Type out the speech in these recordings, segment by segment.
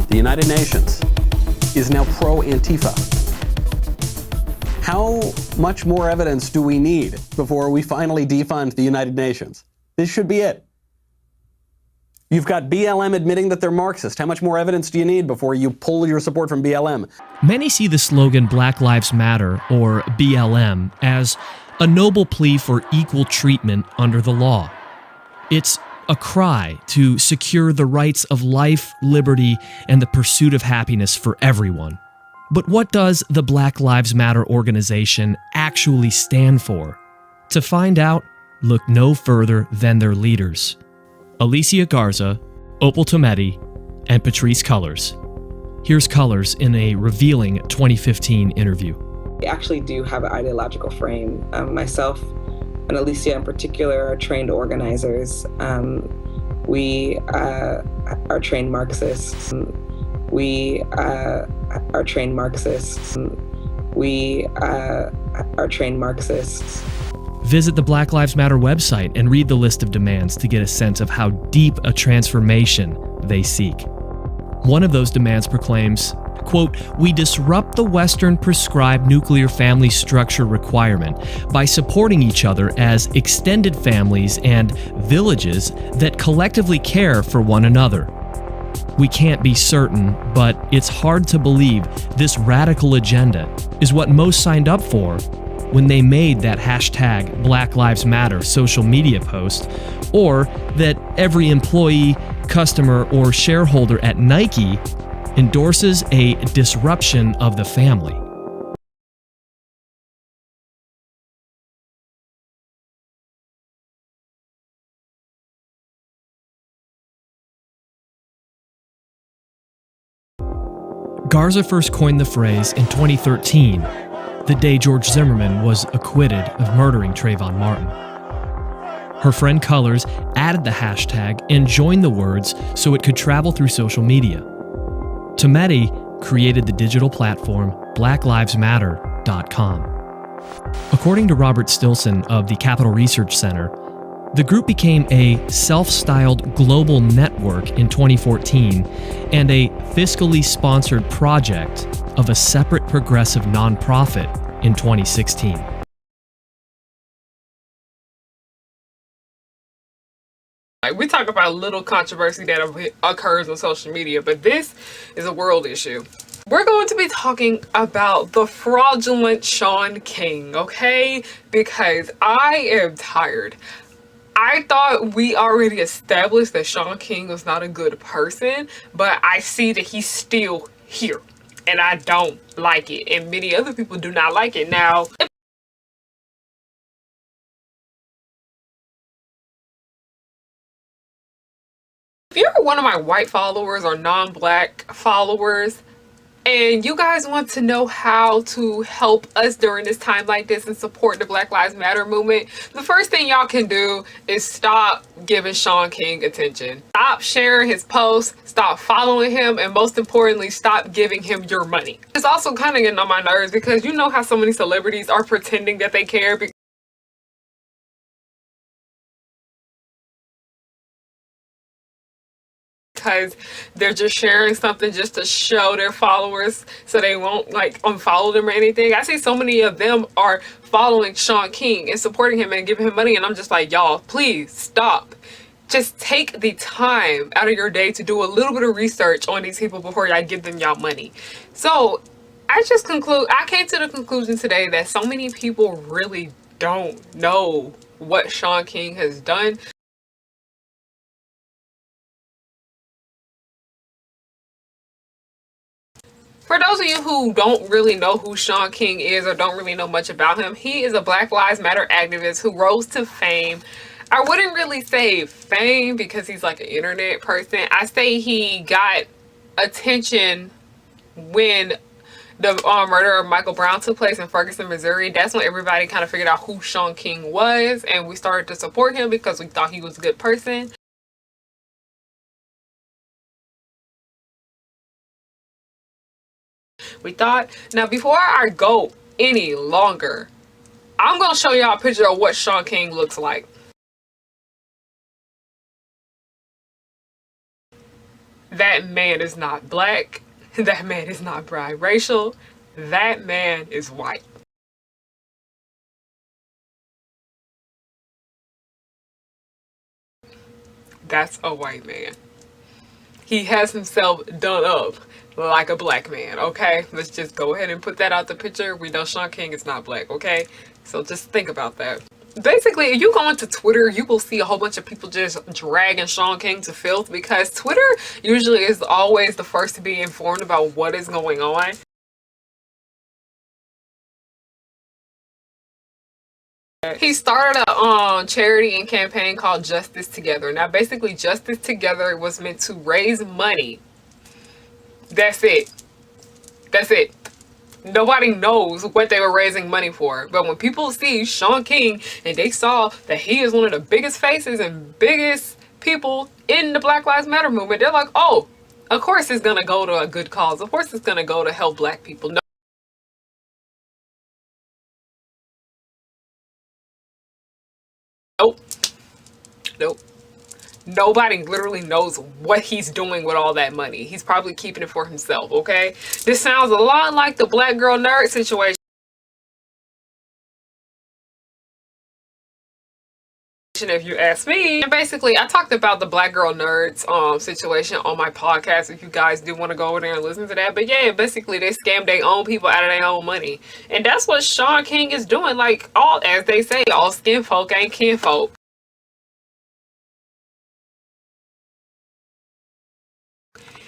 The United Nations is now pro-Antifa. How much more evidence do we need before we finally defund the United Nations? This should be it. You've got BLM admitting that they're Marxist. How much more evidence do you need before you pull your support from BLM? Many see the slogan Black Lives Matter, or BLM, as a noble plea for equal treatment under the law. It's a cry to secure the rights of life, liberty, and the pursuit of happiness for everyone. But what does the Black Lives Matter organization actually stand for? To find out, look no further than their leaders: Alicia Garza, Opal Tometi, and Patrisse Cullors. Here's Cullors in a revealing 2015 interview. We actually do have an ideological frame. Myself and Alicia in particular are trained organizers. We are trained Marxists. We are trained Marxists. We are trained Marxists. Visit the Black Lives Matter website and read the list of demands to get a sense of how deep a transformation they seek. One of those demands proclaims, quote, "We disrupt the Western prescribed nuclear family structure requirement by supporting each other as extended families and villages that collectively care for one another. We can't be certain, but it's hard to believe this radical agenda is what most signed up for when they made that hashtag Black Lives Matter social media post, or that every employee, customer, or shareholder at Nike endorses a disruption of the family." Garza first coined the phrase in 2013, the day George Zimmerman was acquitted of murdering Trayvon Martin. Her friend Cullors added the hashtag and joined the words so it could travel through social media. Tometi created the digital platform blacklivesmatter.com. According to Robert Stilson of the Capital Research Center, the group became a self-styled global network in 2014 and a fiscally sponsored project of a separate progressive nonprofit in 2016. We talk about little controversy that occurs on social media, but this is a world issue. We're going to be talking about the fraudulent Shaun King, okay? Because I am tired. I thought we already established that Shaun King was not a good person, but I see that he's still here, and I don't like it, and many other people do not like it. Now, if you're one of my white followers or non-black followers, and you guys want to know how to help us during this time like this and support the Black Lives Matter movement, the first thing y'all can do is stop giving Shaun King attention. Stop sharing his posts, stop following him, and most importantly, stop giving him your money. It's also kind of getting on my nerves because you know how so many celebrities are pretending that they care because they're just sharing something just to show their followers so they won't like unfollow them or anything. I see so many of them are following Shaun King and supporting him and giving him money, and I'm just like, y'all, please stop. Just take the time out of your day to do a little bit of research on these people before y'all give them y'all money. So I came to the conclusion today that so many people really don't know what Shaun King has done. For those of you who don't really know who Shaun King is or don't really know much about him, he is a Black Lives Matter activist who rose to fame. I wouldn't really say fame because he's like an internet person. I say he got attention when the murder of Michael Brown took place in Ferguson, Missouri. That's when everybody kind of figured out who Shaun King was, and we started to support him because we thought he was a good person. Now before I go any longer, I'm gonna show y'all a picture of what Shaun King looks like. That man is not black. That man is not biracial. That man is white. That's a white man. He has himself done up like a black man, okay? Let's just go ahead and put that out the picture. We know Shaun King is not black, okay? So just think about that. Basically, if you go onto Twitter, you will see a whole bunch of people just dragging Shaun King to filth, because Twitter usually is always the first to be informed about what is going on. He started a charity and campaign called Justice Together. Now, basically, Justice Together was meant to raise money. That's it. That's it. Nobody knows what they were raising money for. But when people see Shaun King and they saw that he is one of the biggest faces and biggest people in the Black Lives Matter movement, they're like, oh, of course it's going to go to a good cause. Of course it's going to go to help black people. Nope. Nope. Nobody literally knows what he's doing with all that money. He's probably keeping it for himself, okay? This sounds a lot like the Black Girl Nerd situation, if you ask me. And basically, I talked about the Black Girl Nerds situation on my podcast, if you guys do want to go over there and listen to that. But yeah, basically they scam their own people out of their own money. And that's what Shaun King is doing. Like, all, as they say, all skin folk ain't kinfolk.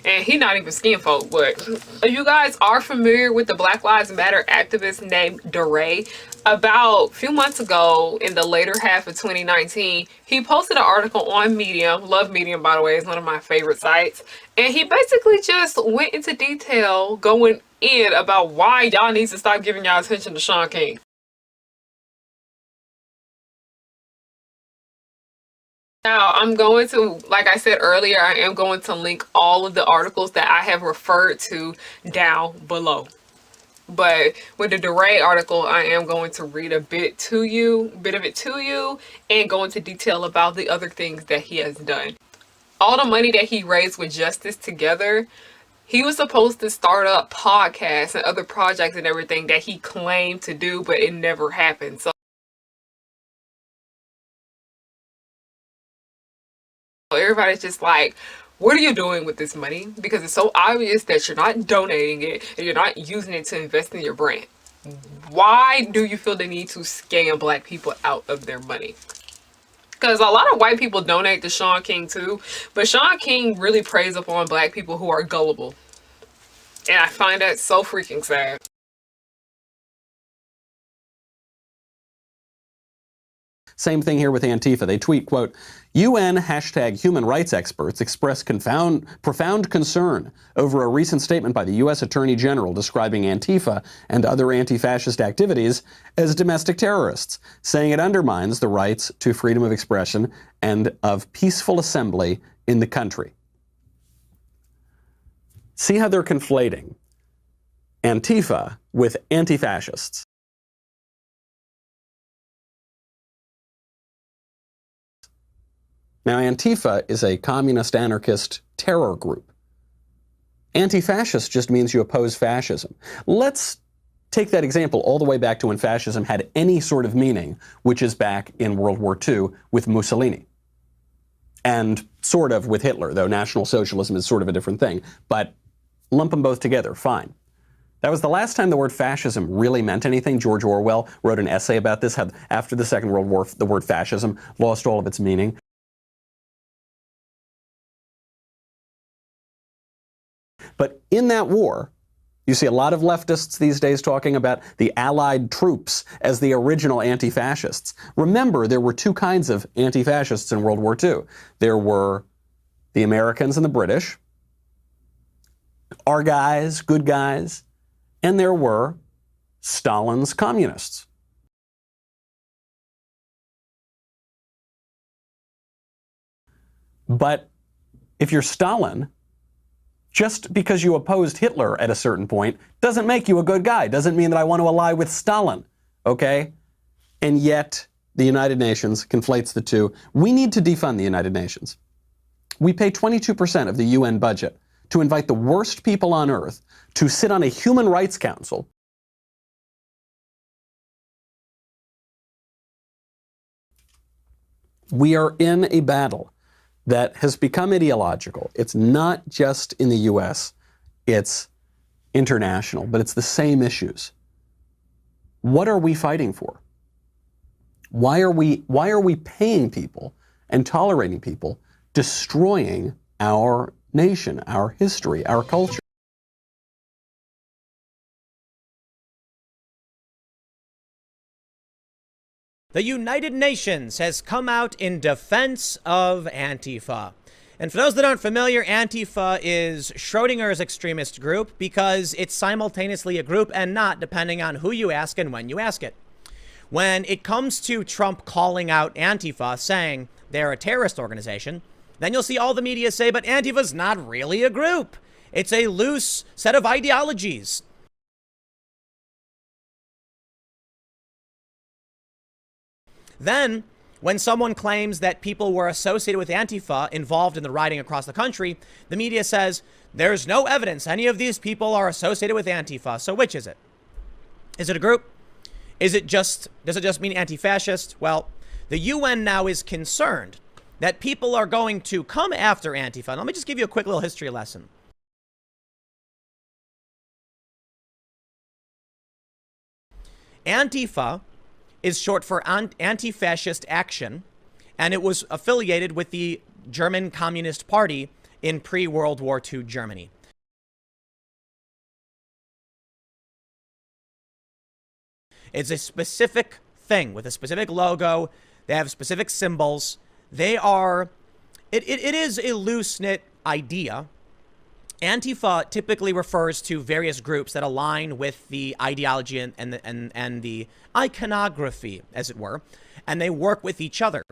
And he not even skin folk, but if you guys are familiar with the Black Lives Matter activist named DeRay, about a few months ago in the later half of 2019, he posted an article on Medium. Love Medium, by the way, is one of my favorite sites. And he basically just went into detail going in about why y'all need to stop giving y'all attention to Shaun King. Now, I'm going to, like I said earlier, I am going to link all of the articles that I have referred to down below. But with the DeRay article, I am going to read a bit of it to you, and go into detail about the other things that he has done. All the money that he raised with Justice Together, he was supposed to start up podcasts and other projects and everything that he claimed to do, but it never happened. So everybody's just like, what are you doing with this money? Because it's so obvious that you're not donating it and you're not using it to invest in your brand. Why do you feel the need to scam black people out of their money? Because a lot of white people donate to Shaun King too, but Shaun King really preys upon black people who are gullible. And I find that so freaking sad. Same thing here with Antifa. They tweet, quote, UN #human rights experts express profound concern over a recent statement by the U.S. Attorney General describing Antifa and other anti-fascist activities as domestic terrorists, saying it undermines the rights to freedom of expression and of peaceful assembly in the country. See how they're conflating Antifa with anti-fascists. Now, Antifa is a communist anarchist terror group. Anti-fascist just means you oppose fascism. Let's take that example all the way back to when fascism had any sort of meaning, which is back in World War II with Mussolini. And sort of with Hitler, though National Socialism is sort of a different thing. But lump them both together, fine. That was the last time the word fascism really meant anything. George Orwell wrote an essay about this, how after the Second World War, the word fascism lost all of its meaning. But in that war, you see a lot of leftists these days talking about the Allied troops as the original anti-fascists. Remember, there were two kinds of anti-fascists in World War II. There were the Americans and the British, our guys, good guys, and there were Stalin's communists. But if you're Stalin, just because you opposed Hitler at a certain point doesn't make you a good guy. Doesn't mean that I want to ally with Stalin, okay? And yet, the United Nations conflates the two. We need to defund the United Nations. We pay 22% of the UN budget to invite the worst people on earth to sit on a human rights council. We are in a battle that has become ideological. It's not just in the US, it's international, but it's the same issues. What are we fighting for? Why are we paying people and tolerating people destroying our nation, our history, our culture? The United Nations has come out in defense of Antifa. And for those that aren't familiar, Antifa is Schrodinger's extremist group because it's simultaneously a group and not, depending on who you ask and when you ask it. When it comes to Trump calling out Antifa, saying they're a terrorist organization, then you'll see all the media say, but Antifa's not really a group. It's a loose set of ideologies. Then, when someone claims that people were associated with Antifa involved in the rioting across the country, the media says, there's no evidence any of these people are associated with Antifa. So which is it? Is it a group? Does it just mean anti-fascist? Well, the UN now is concerned that people are going to come after Antifa. And let me just give you a quick little history lesson. Antifa is short for Anti-Fascist Action, and it was affiliated with the German Communist Party in pre-World War II Germany. It's a specific thing with a specific logo. They have specific symbols. They are, it is a loose-knit idea. Antifa typically refers to various groups that align with the ideology and the iconography, as it were, and they work with each other.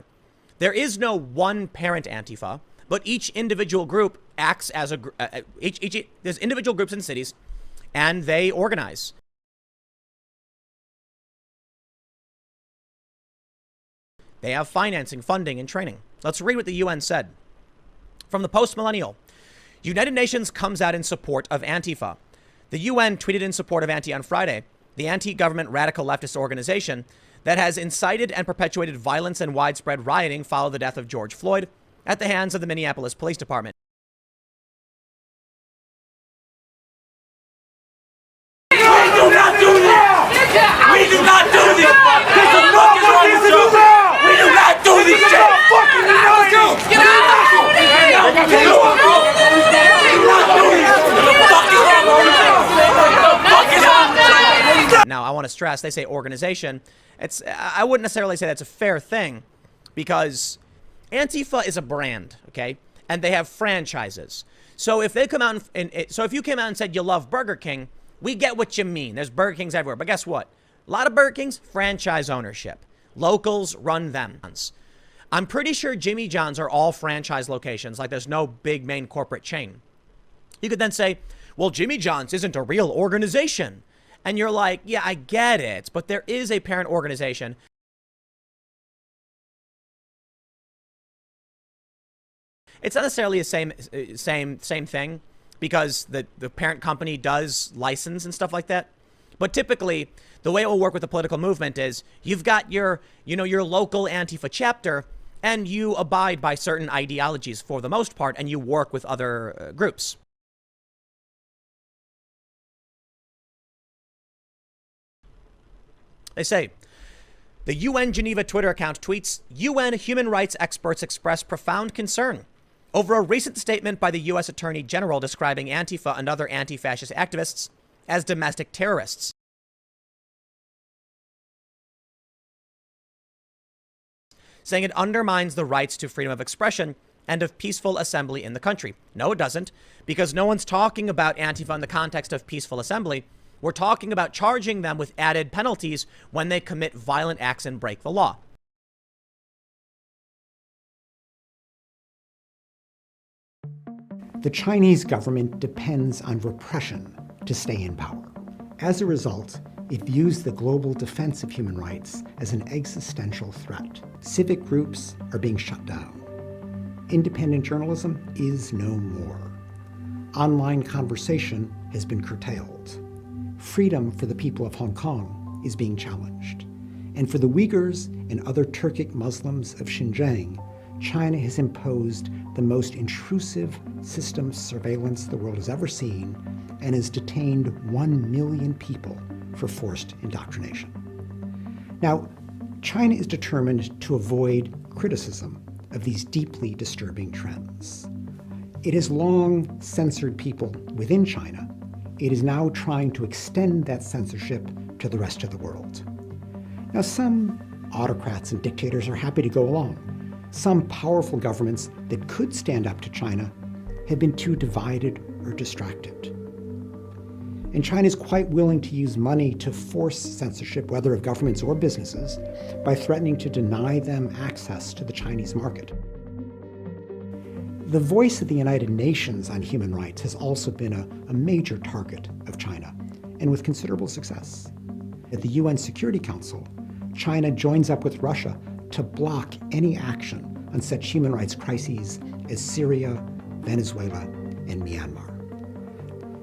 There is no one parent Antifa, but each individual group acts as a there's individual groups in cities, and they organize. They have financing, funding, and training. Let's read what the UN said. From the Post-Millennial, United Nations comes out in support of Antifa. The UN tweeted in support of Anti on Friday, the anti-government radical leftist organization that has incited and perpetuated violence and widespread rioting following the death of George Floyd at the hands of the Minneapolis Police Department. We do not do this! We do not do this! This is fucking on the show! We do not do this shit! Get Now, I want to stress, they say organization. I wouldn't necessarily say that's a fair thing because Antifa is a brand, okay? And they have franchises. So if they come out so if you came out and said you love Burger King, we get what you mean. There's Burger Kings everywhere. But guess what? A lot of Burger Kings, franchise ownership. Locals run them. I'm pretty sure Jimmy John's are all franchise locations. Like there's no big main corporate chain. You could then say, well, Jimmy John's isn't a real organization. And you're like, yeah, I get it. But there is a parent organization. It's not necessarily the same thing because the parent company does license and stuff like that. But typically, the way it will work with the political movement is you've got your local Antifa chapter and you abide by certain ideologies for the most part and you work with other groups. They say, the UN Geneva Twitter account tweets, UN human rights experts express profound concern over a recent statement by the U.S. Attorney General describing Antifa and other anti-fascist activists as domestic terrorists. Saying it undermines the rights to freedom of expression and of peaceful assembly in the country. No, it doesn't, because no one's talking about Antifa in the context of peaceful assembly. We're talking about charging them with added penalties when they commit violent acts and break the law. The Chinese government depends on repression to stay in power. As a result, it views the global defense of human rights as an existential threat. Civic groups are being shut down. Independent journalism is no more. Online conversation has been curtailed. Freedom for the people of Hong Kong is being challenged. And for the Uyghurs and other Turkic Muslims of Xinjiang, China has imposed the most intrusive system of surveillance the world has ever seen and has detained 1 million people for forced indoctrination. Now, China is determined to avoid criticism of these deeply disturbing trends. It has long censored people within China. It is now trying to extend that censorship to the rest of the world. Now, some autocrats and dictators are happy to go along. Some powerful governments that could stand up to China have been too divided or distracted. And China is quite willing to use money to force censorship, whether of governments or businesses, by threatening to deny them access to the Chinese market. The voice of the United Nations on human rights has also been a major target of China, and with considerable success. At the UN Security Council, China joins up with Russia to block any action on such human rights crises as Syria, Venezuela, and Myanmar.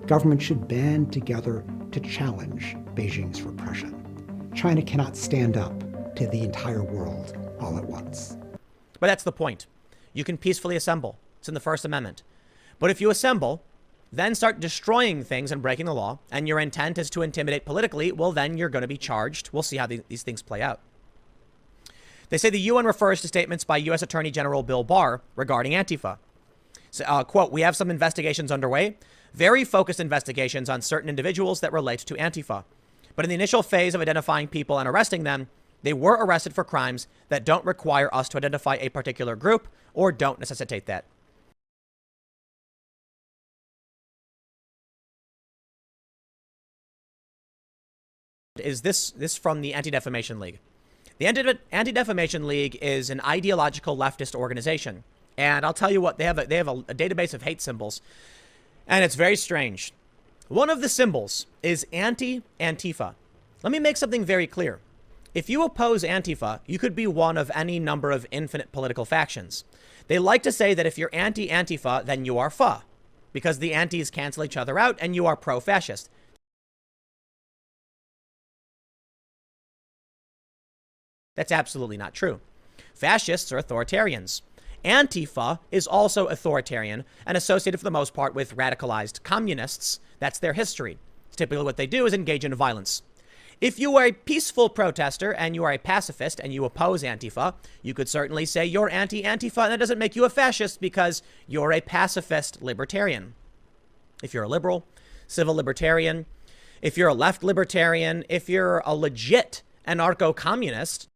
Governments should band together to challenge Beijing's repression. China cannot stand up to the entire world all at once. But that's the point. You can peacefully assemble. It's in the First Amendment. But if you assemble, then start destroying things and breaking the law, and your intent is to intimidate politically, well, then you're going to be charged. We'll see how these things play out. They say the UN refers to statements by U.S. Attorney General Bill Barr regarding Antifa. So, quote, "We have some investigations underway, very focused investigations on certain individuals that relate to Antifa. But in the initial phase of identifying people and arresting them, they were arrested for crimes that don't require us to identify a particular group or don't necessitate that." Is this from the Anti-Defamation League? The Anti-Defamation League is an ideological leftist organization. And I'll tell you what, they have a database of hate symbols. And it's very strange. One of the symbols is anti-Antifa. Let me make something very clear. If you oppose Antifa, you could be one of any number of infinite political factions. They like to say that if you're anti-Antifa, then you are fa, because the antis cancel each other out and you are pro-fascist. That's absolutely not true. Fascists are authoritarians. Antifa is also authoritarian and associated for the most part with radicalized communists. That's their history. Typically what they do is engage in violence. If you are a peaceful protester and you are a pacifist and you oppose Antifa, you could certainly say you're anti-Antifa, and that doesn't make you a fascist because you're a pacifist libertarian. If you're a liberal, civil libertarian, if you're a left libertarian, if you're a legit anarcho-communist,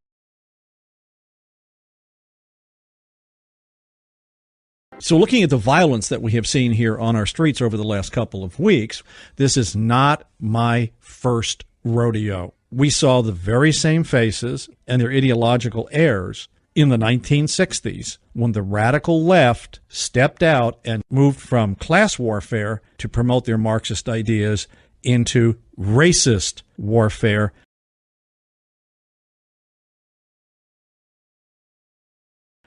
so looking at the violence that we have seen here on our streets over the last couple of weeks, this is not my first rodeo. We saw the very same faces and their ideological errors in the 1960s when the radical left stepped out and moved from class warfare to promote their Marxist ideas into racist warfare.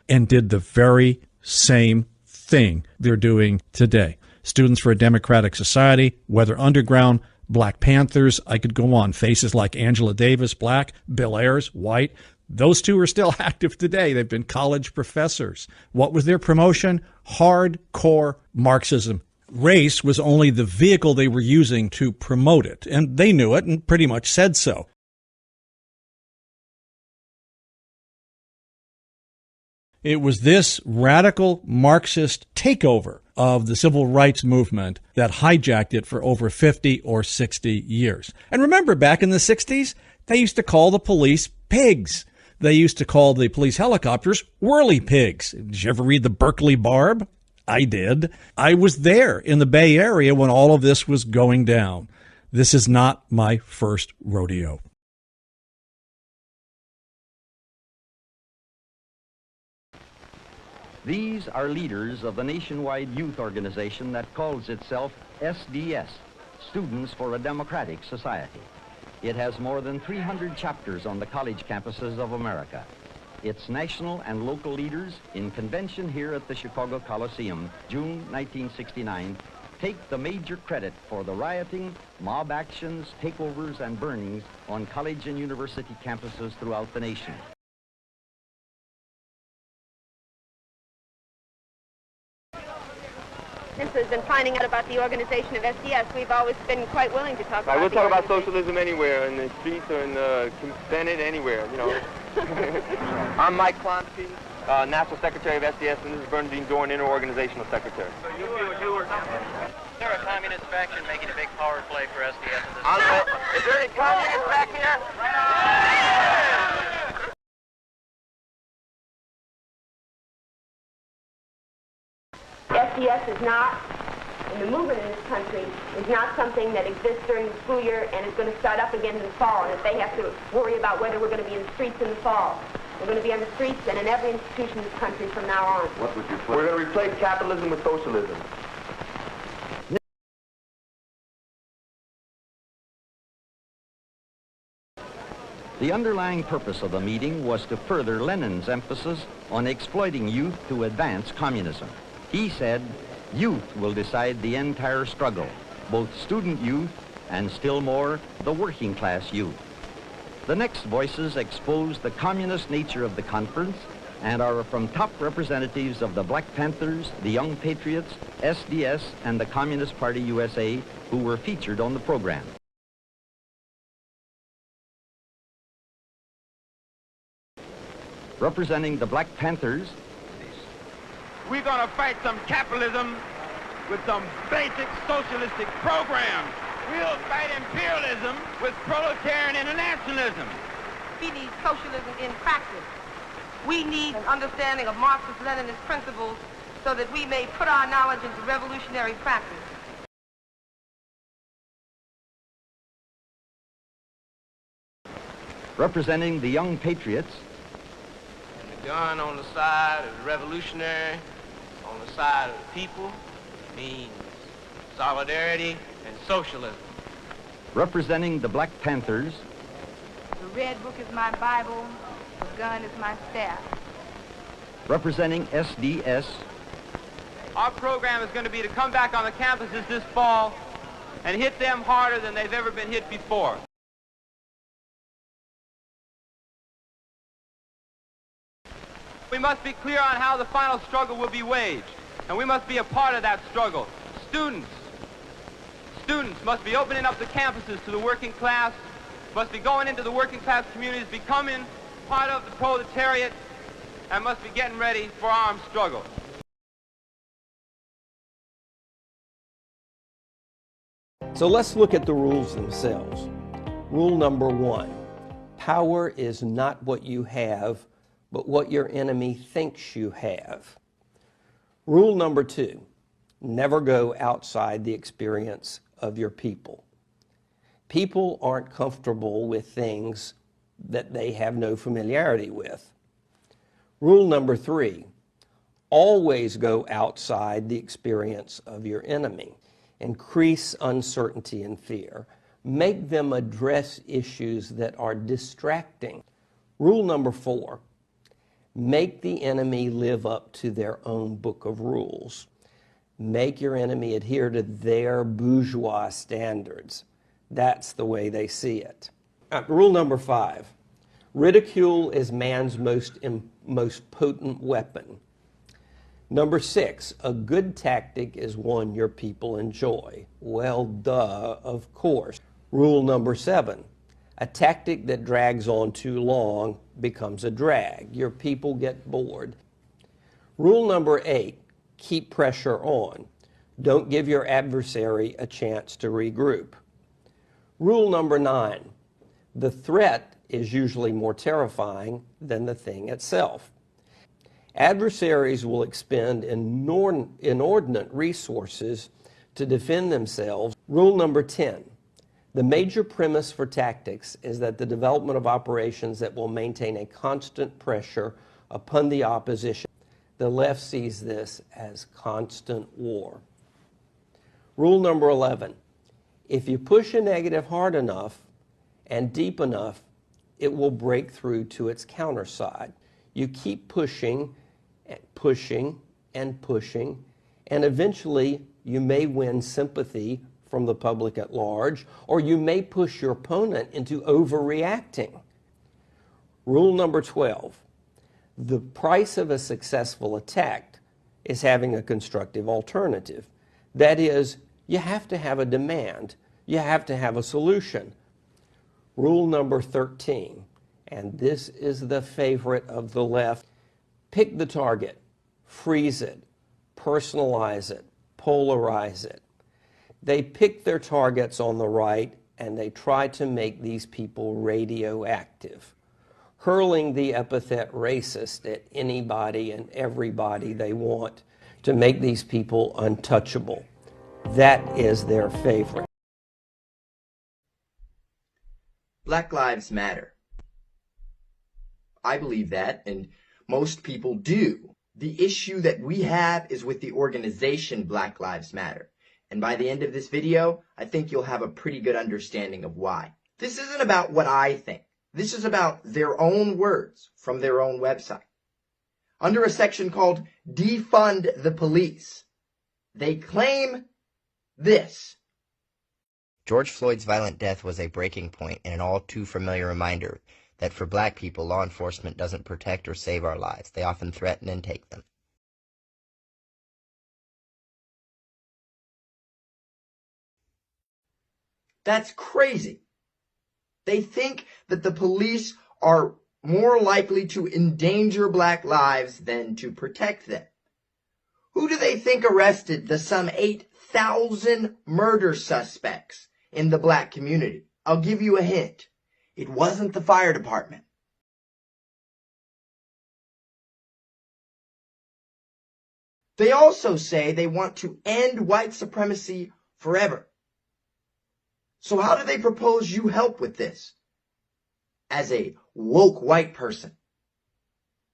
And did the very same thing they're doing today. Students for a Democratic Society, Weather Underground, Black Panthers, I could go on. Faces like Angela Davis, black, Bill Ayers, white. Those two are still active today. They've been college professors. What was their promotion? Hardcore Marxism. Race was only the vehicle they were using to promote it, and they knew it and pretty much said so. It was this radical Marxist takeover of the civil rights movement that hijacked it for over 50 or 60 years. And remember, back in the 60s, they used to call the police pigs. They used to call the police helicopters whirly pigs. Did you ever read the Berkeley Barb? I did. I was there in the Bay Area when all of this was going down. This is not my first rodeo. These are leaders of the nationwide youth organization that calls itself SDS, Students for a Democratic Society. It has more than 300 chapters on the college campuses of America. its national and local leaders in convention here at the Chicago Coliseum, June 1969, take the major credit for the rioting, mob actions, takeovers, and burnings on college and university campuses throughout the nation. And finding out about the organization of SDS, we've always been quite willing to talk about we'll talk about socialism anywhere, in the streets or in the Senate, anywhere, you know. I'm Mike Klonsky, National Secretary of SDS, and this is Bernadine Dorn, Interorganizational Secretary. So you were there a communist faction making a big power play for SDS at this time? Is there any communists back here? SDS is not, and the movement in this country is not something that exists during the school year and is going to start up again in the fall, and that they have to worry about whether we're going to be in the streets in the fall. We're going to be on the streets and in every institution in this country from now on. What would you put? We're going to replace capitalism with socialism. The underlying purpose of the meeting was to further Lenin's emphasis on exploiting youth to advance communism. He said, youth will decide the entire struggle, both student youth and still more, the working class youth. The next voices expose the communist nature of the conference and are from top representatives of the Black Panthers, the Young Patriots, SDS, and the Communist Party USA, who were featured on the program. Representing the Black Panthers, We're going to fight some capitalism with some basic socialistic programs. We'll fight imperialism with proletarian internationalism. We need socialism in practice. We need an understanding of Marxist-Leninist principles so that we may put our knowledge into revolutionary practice. representing the Young Patriots. And the gun on the side of the revolutionary, on the side of the people, means solidarity and socialism. Representing the Black Panthers. The red book is my Bible, the gun is my staff. Representing SDS. Our program is going to be to come back on the campuses this fall and hit them harder than they've ever been hit before. We must be clear on how the final struggle will be waged, and we must be a part of that struggle. Students must be opening up the campuses to the working class, must be going into the working class communities, becoming part of the proletariat, and must be getting ready for armed struggle. So let's look at the rules themselves. Rule number 1, power is not what you have, but what your enemy thinks you have. Rule number 2, never go outside the experience of your people. People aren't comfortable with things that they have no familiarity with. Rule number 3, always go outside the experience of your enemy. Increase uncertainty and fear. Make them address issues that are distracting. Rule number 4, make the enemy live up to their own book of rules. Make your enemy adhere to their bourgeois standards. That's the way they see it. Rule number 5, ridicule is man's most potent weapon. Number 6, a good tactic is one your people enjoy. Well, duh, of course. Rule number 7, a tactic that drags on too long becomes a drag. Your people get bored. Rule number 8, keep pressure on. Don't give your adversary a chance to regroup. Rule number 9, the threat is usually more terrifying than the thing itself. Adversaries will expend inordinate resources to defend themselves. Rule number 10, the major premise for tactics is that the development of operations that will maintain a constant pressure upon the opposition. The left sees this as constant war. Rule number 11, if you push a negative hard enough and deep enough, it will break through to its counter side. You keep pushing and pushing and pushing, and eventually you may win sympathy from the public at large, or you may push your opponent into overreacting. Rule number 12. The price of a successful attack is having a constructive alternative. That is, you have to have a demand. You have to have a solution. Rule number 13, and this is the favorite of the left: pick the target, freeze it, personalize it, polarize it. They pick their targets on the right, and they try to make these people radioactive, hurling the epithet racist at anybody and everybody they want to make these people untouchable. That is their favorite. Black Lives Matter. I believe that, and most people do. The issue that we have is with the organization Black Lives Matter. And by the end of this video, I think you'll have a pretty good understanding of why. This isn't about what I think. This is about their own words from their own website. Under a section called Defund the Police, they claim this. George Floyd's violent death was a breaking point and an all too familiar reminder that for black people, law enforcement doesn't protect or save our lives. They often threaten and take them. That's crazy. They think that the police are more likely to endanger black lives than to protect them. Who do they think arrested the some 8,000 murder suspects in the black community? I'll give you a hint. It wasn't the fire department. They also say they want to end white supremacy forever. So how do they propose you help with this? As a woke white person,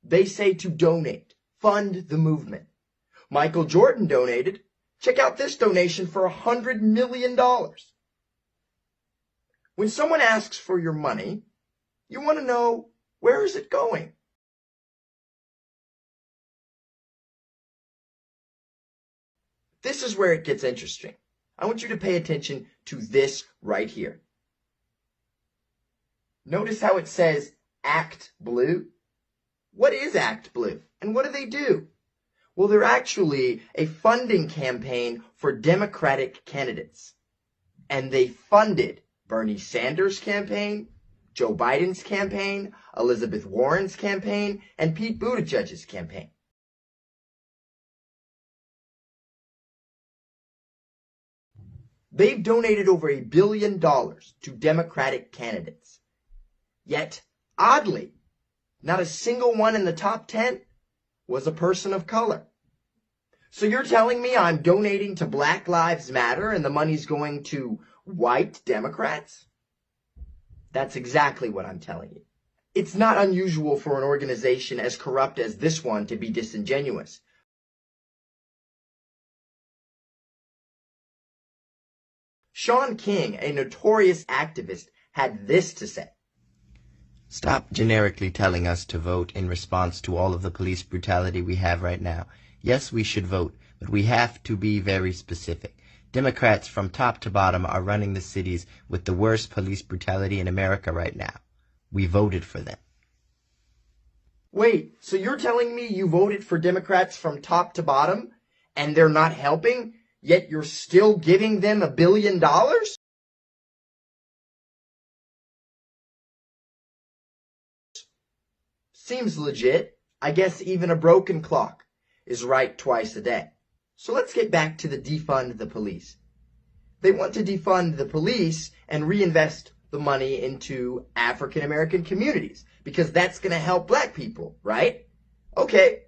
they say to donate, fund the movement. Michael Jordan donated. Check out this donation for $100 million. When someone asks for your money, you want to know, where is it going? This is where it gets interesting. I want you to pay attention to this right here. Notice how it says Act Blue? What is Act Blue? And what do they do? Well, they're actually a funding campaign for Democratic candidates. And they funded Bernie Sanders' campaign, Joe Biden's campaign, Elizabeth Warren's campaign, and Pete Buttigieg's campaign. They've donated over $1 billion to Democratic candidates. Yet, oddly, not a single one in the top 10 was a person of color. So you're telling me I'm donating to Black Lives Matter and the money's going to white Democrats? That's exactly what I'm telling you. It's not unusual for an organization as corrupt as this one to be disingenuous. Shaun King, a notorious activist, had this to say. Stop generically telling us to vote in response to all of the police brutality we have right now. Yes, we should vote, but we have to be very specific. Democrats from top to bottom are running the cities with the worst police brutality in America right now. We voted for them. Wait, so you're telling me you voted for Democrats from top to bottom and they're not helping, yet you're still giving them $1 billion? Seems legit. I guess even a broken clock is right twice a day. So let's get back to the defund the police. They want to defund the police and reinvest the money into African American communities because that's going to help black people, right? Okay,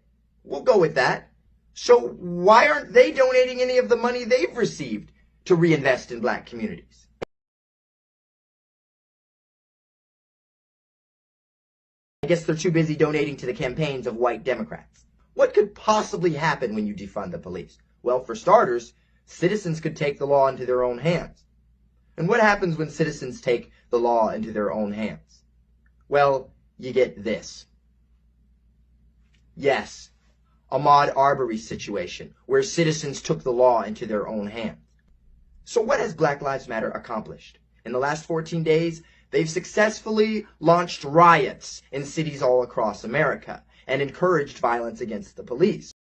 we'll go with that. So why aren't they donating any of the money they've received to reinvest in black communities? I guess they're too busy donating to the campaigns of white Democrats. What could possibly happen when you defund the police? Well, for starters, citizens could take the law into their own hands. And what happens when citizens take the law into their own hands? Well, you get this. Yes, Ahmaud Arbery's situation, where citizens took the law into their own hands. So what has Black Lives Matter accomplished? In the last 14 days, they've successfully launched riots in cities all across America and encouraged violence against the police.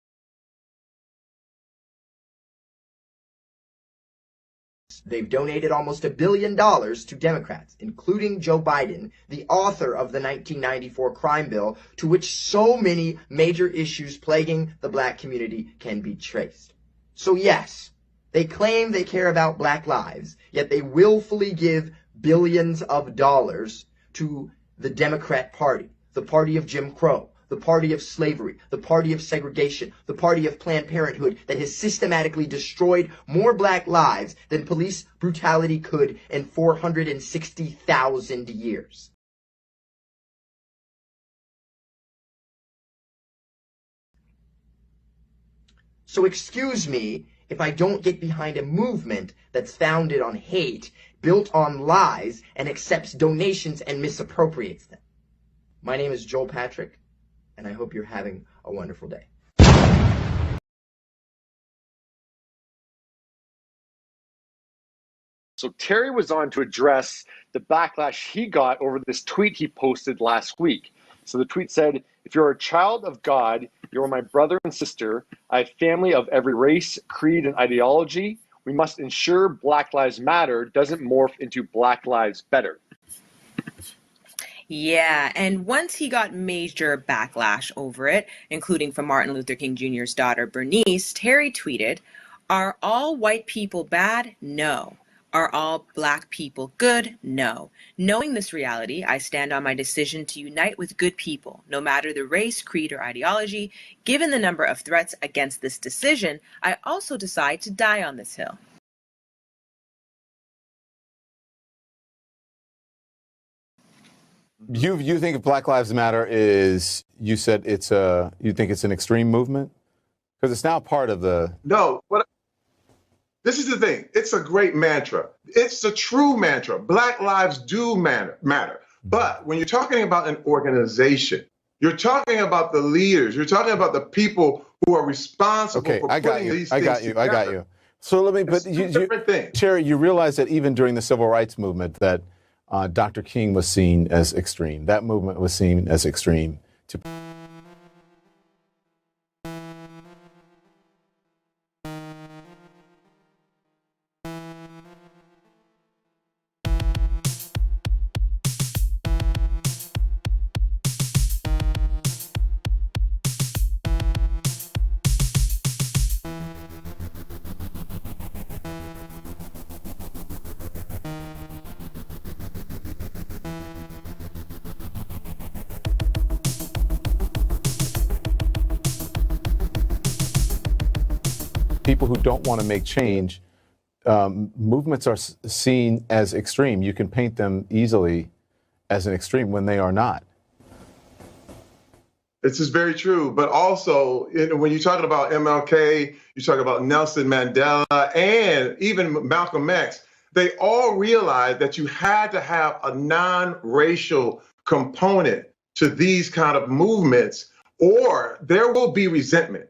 They've donated almost $1 billion to Democrats, including Joe Biden, the author of the 1994 crime bill, to which so many major issues plaguing the black community can be traced. So yes, they claim they care about black lives, yet they willfully give billions of dollars to the Democrat Party, the party of Jim Crow, the party of slavery, the party of segregation, the party of Planned Parenthood that has systematically destroyed more black lives than police brutality could in 460,000 years. So excuse me if I don't get behind a movement that's founded on hate, built on lies, and accepts donations and misappropriates them. My name is Joel Patrick, and I hope you're having a wonderful day. So Terry was on to address the backlash he got over this tweet he posted last week. So the tweet said, "If you're a child of God, you're my brother and sister. I have family of every race, creed, and ideology. We must ensure Black Lives Matter doesn't morph into Black Lives Better." Yeah, and once he got major backlash over it, including from Martin Luther King Jr.'s daughter Bernice, Terry tweeted, "Are all white people bad? No. Are all black people good? No. Knowing this reality, I stand on my decision to unite with good people, no matter the race, creed, or ideology. Given the number of threats against this decision, I also decide to die on this hill." You think if Black Lives Matter is, you said it's you think it's an extreme movement? Because it's now part of the... No, but this is the thing. It's a great mantra. It's a true mantra. Black lives do matter. But when you're talking about an organization, you're talking about the leaders. You're talking about the people who are responsible for putting these things together. I got you. So let me, but Terry, you realize that even during the civil rights movement that Dr. King was seen as extreme. That movement was seen as extreme. People who don't want to make change, movements are seen as extreme. You can paint them easily as an extreme when they are not. This is very true. But also, when you're talking about MLK, you talk about Nelson Mandela, and even Malcolm X, they all realized that you had to have a non-racial component to these kind of movements, or there will be resentment.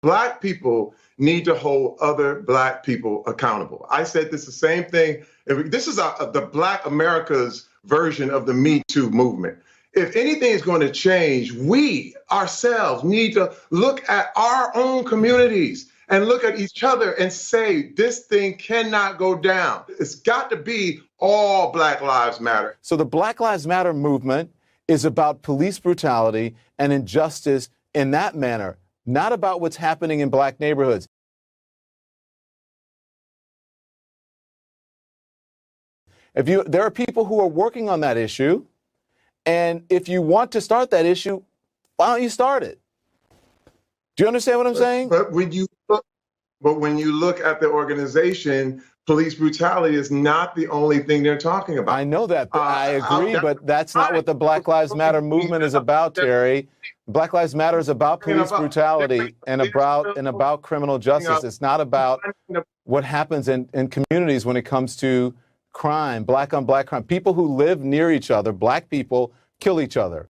Black people need to hold other Black people accountable. I said this the same thing. This is the Black America's version of the Me Too movement. If anything is going to change, we ourselves need to look at our own communities and look at each other and say, this thing cannot go down. It's got to be all Black Lives Matter. So the Black Lives Matter movement is about police brutality and injustice in that manner, not about what's happening in Black neighborhoods. There are people who are working on that issue, and if you want to start that issue, why don't you start it? Do you understand what I'm saying? But when you look at the organization, police brutality is not the only thing they're talking about. I know that, but I agree, but that's not what the Black Lives Matter movement is about, Terry. Black Lives Matter is about police brutality and about criminal justice. It's not about what happens in communities when it comes to crime, black on black crime. People who live near each other, black people, kill each other.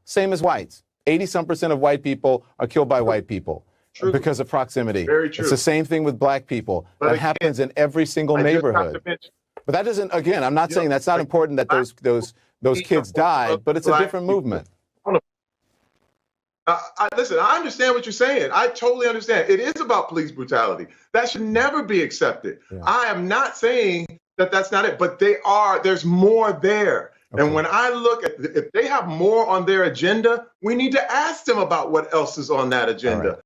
Same as whites. 80-some% of white people are killed by white people because of proximity. Very true. It's the same thing with black people. That happens in every single neighborhood. But that doesn't, again, I'm not saying that's not important that those kids died, but it's a different movement. Listen, I understand what you're saying. I totally understand. It is about police brutality. That should never be accepted. Yeah. I am not saying that that's not it, but there's more there. Okay. And when I look at, if they have more on their agenda, we need to ask them about what else is on that agenda. Right.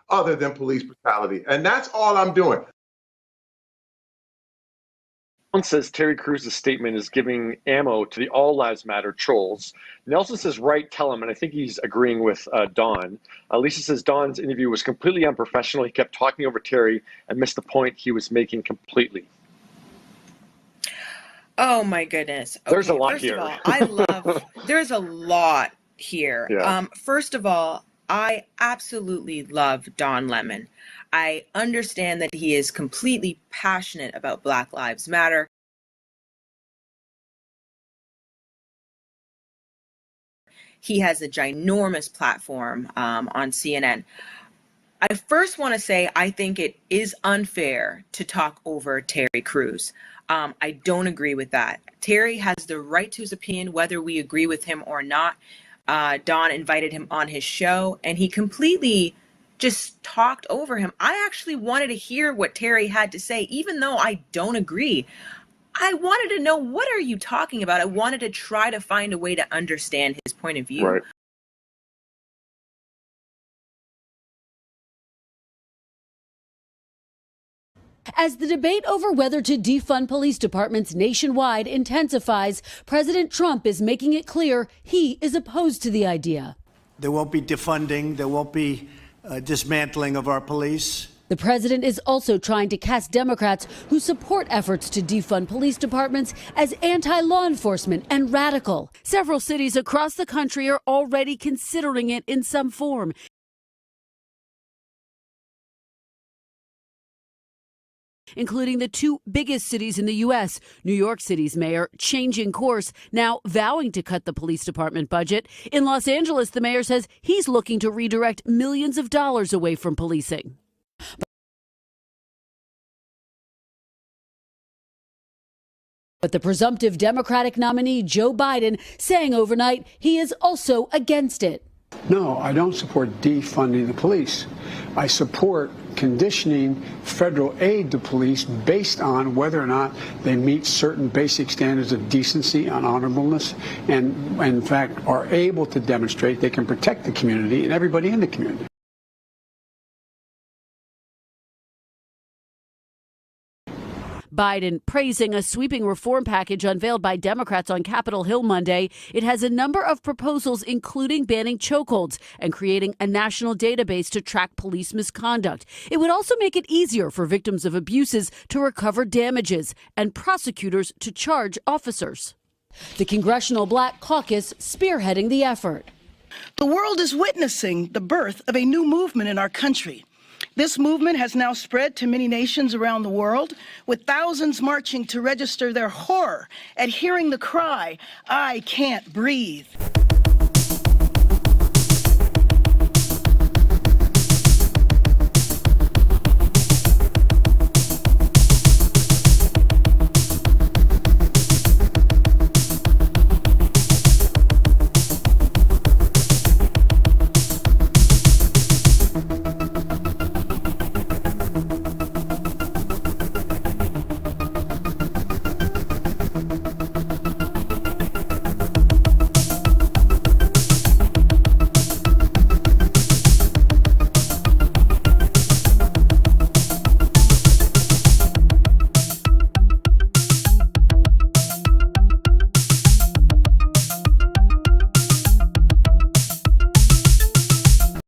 Other than police brutality. And that's all I'm doing. One says Terry Crews's statement is giving ammo to the All Lives Matter trolls. Nelson says, right, tell him, and I think he's agreeing with Don. Lisa says Don's interview was completely unprofessional. He kept talking over Terry and missed the point he was making completely. Oh my goodness. Okay, there's a lot here. First of all, there's a lot here. Yeah. First of all, I absolutely love Don Lemon. I understand that he is completely passionate about Black Lives Matter. He has a ginormous platform on CNN. I first want to say I think it is unfair to talk over Terry Crews. I don't agree with that. Terry has the right to his opinion, whether we agree with him or not. Don invited him on his show, and he completely just talked over him. I actually wanted to hear what Terry had to say, even though I don't agree. I wanted to know, what are you talking about? I wanted to try to find a way to understand his point of view. Right. As the debate over whether to defund police departments nationwide intensifies, President Trump is making it clear he is opposed to the idea. There won't be defunding. There won't be dismantling of our police. The president is also trying to cast Democrats who support efforts to defund police departments as anti-law enforcement and radical. Several cities across the country are already considering it in some form, including the two biggest cities in the U.S. New York City's mayor changing course, now vowing to cut the police department budget. In Los Angeles, the mayor says he's looking to redirect millions of dollars away from policing. But the presumptive Democratic nominee, Joe Biden, saying overnight he is also against it. No, I don't support defunding the police. I support conditioning federal aid to police based on whether or not they meet certain basic standards of decency and honorableness and, in fact, are able to demonstrate they can protect the community and everybody in the community. Biden praising a sweeping reform package unveiled by Democrats on Capitol Hill Monday. It has a number of proposals, including banning chokeholds and creating a national database to track police misconduct. It would also make it easier for victims of abuses to recover damages and prosecutors to charge officers. The Congressional Black Caucus spearheading the effort. The world is witnessing the birth of a new movement in our country. This movement has now spread to many nations around the world, with thousands marching to register their horror at hearing the cry, "I can't breathe."